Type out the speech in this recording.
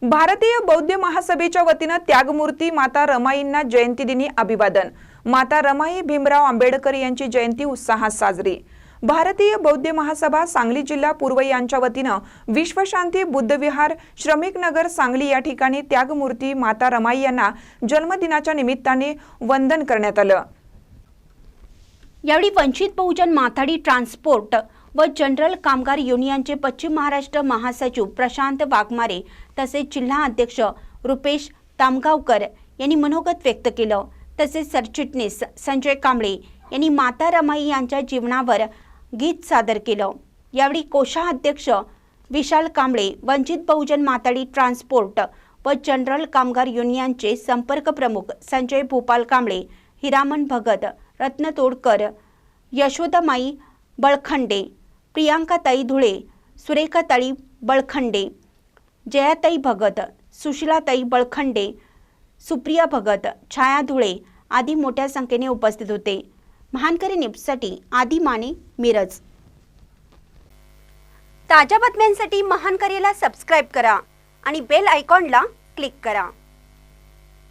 भारतीय बौद्ध महासभेच्या वतीने त्यागमूर्ती माता रमाईंना जयंतीदिनी अभिवादन। माता रमाई भीमराव आंबेडकर यांची जयंती उत्साहात साजरी। भारतीय बौद्ध महासभा सांगली जिल्हा पूर्व यांच्या वतीने विश्वशांती बुद्धविहार श्रमिक नगर सांगली या ठिकाणी त्यागमूर्ती माता रमाई यांना जन्मदिनाच्या निमित्ताने वंदन करण्यात आलं। यावेळी वंचित बहुजन माथाडी ट्रान्सपोर्ट व जनरल कामगार युनियनचे पश्चिम महाराष्ट्र महासचिव प्रशांत वाघमारे तसेच जिल्हा अध्यक्ष रुपेश तामगावकर यांनी मनोगत व्यक्त केलं। तसेच सरचिटणीस संजय कांबळे यांनी माता रमाई यांच्या जीवनावर गीत सादर केलं। यावेळी कोषाध्यक्ष विशाल कांबळे, वंचित बहुजन माथाडी ट्रान्सपोर्ट व जनरल कामगार युनियनचे संपर्क प्रमुख संजय भूपाल कांबळे, हिरामन भगत, रत्न तोडकर, यशोदामाई बळखंडे, प्रियांकाताई धुळे, सुरेखाताई बळखंडे, जयाताई भगत, सुशीलाताई बळखंडे, सुप्रिया भगत, छाया धुळे आदी मोठ्या संख्येने उपस्थित होते। महानकरी न्यूजसाठी आदी माने, मिरज। ताज्या बातम्यांसाठी महानकरीला सबस्क्राइब करा आणि बेल आयकॉनला क्लिक करा।